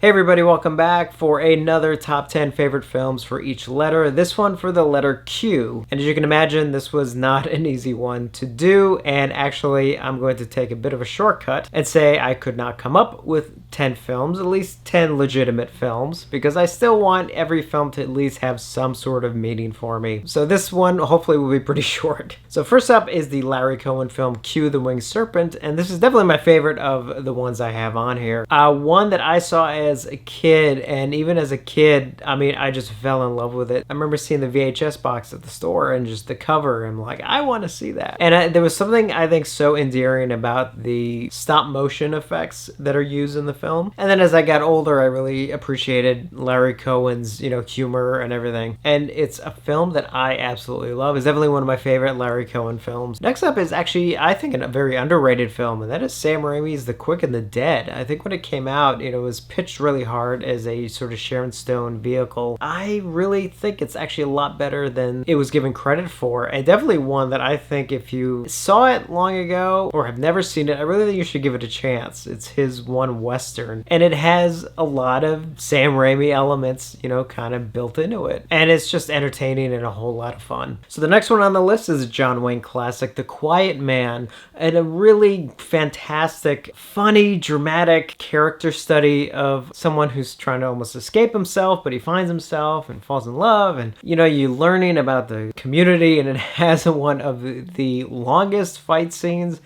Hey everybody, welcome back for another top 10 favorite films for each letter. This one for the letter Q. And as you can imagine, this was not an easy one to do, and actually I'm going to take a bit of a shortcut and say I could not come up with 10 films, at least 10 legitimate films, because I still want every film to at least have some sort of meaning for me. So this one hopefully will be pretty short. So first up is the Larry Cohen film Q, the Winged Serpent, and this is definitely my favorite of the ones I have on here. One that I saw as a kid, and even as a kid, I mean, I just fell in love with it. I remember seeing the VHS box at the store and just the cover, and I'm like, I want to see that. And there was something I think so endearing about the stop motion effects that are used in the film. And then as I got older, I really appreciated Larry Cohen's, humor and everything. And it's a film that I absolutely love. It's definitely one of my favorite Larry Cohen films. Next up is actually, I think, a very underrated film, and that is Sam Raimi's The Quick and the Dead. I think when it came out, it was pitched really hard as a sort of Sharon Stone vehicle. I really think it's actually a lot better than it was given credit for, and definitely one that I think if you saw it long ago or have never seen it, I really think you should give it a chance. It's his one Western, and it has a lot of Sam Raimi elements, kind of built into it, and it's just entertaining and a whole lot of fun. So the next one on the list is a John Wayne classic, The Quiet Man, and a really fantastic, funny, dramatic character study of someone who's trying to almost escape himself, but he finds himself and falls in love, and you're learning about the community, and it has one of the longest fight scenes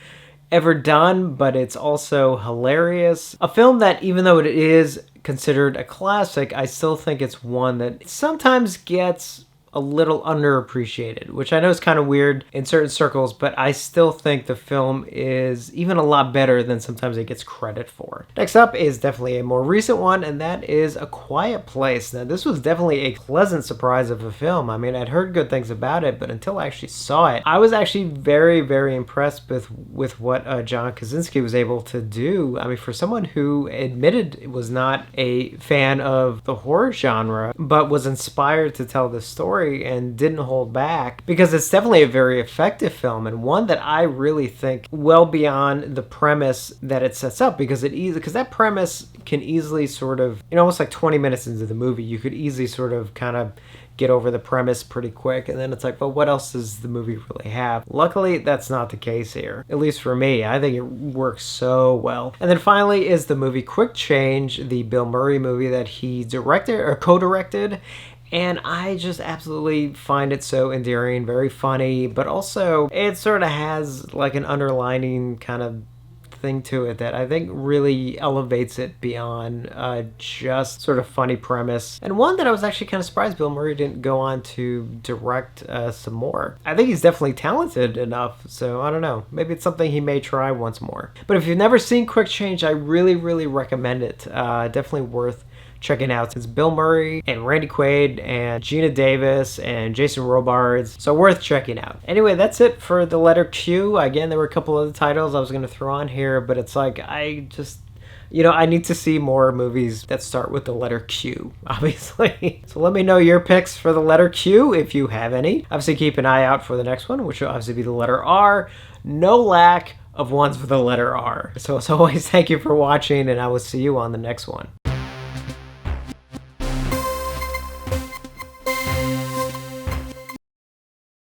ever done, but it's also hilarious. A film that, even though it is considered a classic, I still think it's one that sometimes gets a little underappreciated, which I know is kind of weird in certain circles, but I still think the film is even a lot better than sometimes it gets credit for. Next up is definitely a more recent one, and that is A Quiet Place. Now, this was definitely a pleasant surprise of a film. I mean, I'd heard good things about it, but until I actually saw it, I was actually very, very impressed with what John Krasinski was able to do. I mean, for someone who admitted was not a fan of the horror genre, but was inspired to tell this story and didn't hold back, because it's definitely a very effective film, and one that I really think well beyond the premise that it sets up, because that premise can easily sort of, almost like 20 minutes into the movie, you could easily sort of kind of get over the premise pretty quick, and then it's like, well, what else does the movie really have? Luckily, that's not the case here, at least for me. I think it works so well. And then finally is the movie Quick Change, the Bill Murray movie that he directed or co-directed. And I just absolutely find it so endearing, very funny, but also it sort of has like an underlining kind of thing to it that I think really elevates it beyond just sort of funny premise, and one that I was actually kind of surprised Bill Murray didn't go on to direct some more. I think he's definitely talented enough, so I don't know, maybe it's something he may try once more. But if you've never seen Quick Change, I really, really recommend it. Definitely worth checking out. It's Bill Murray and Randy Quaid and Gina Davis and Jason Robards, so worth checking out. Anyway, that's it for the letter Q. Again, there were a couple other titles I was going to throw on here, but it's like I just, I need to see more movies that start with the letter Q, obviously. So let me know your picks for the letter Q if you have any. Obviously, keep an eye out for the next one, which will obviously be the letter R. No lack of ones with the letter R. So as always, thank you for watching, and I will see you on the next one.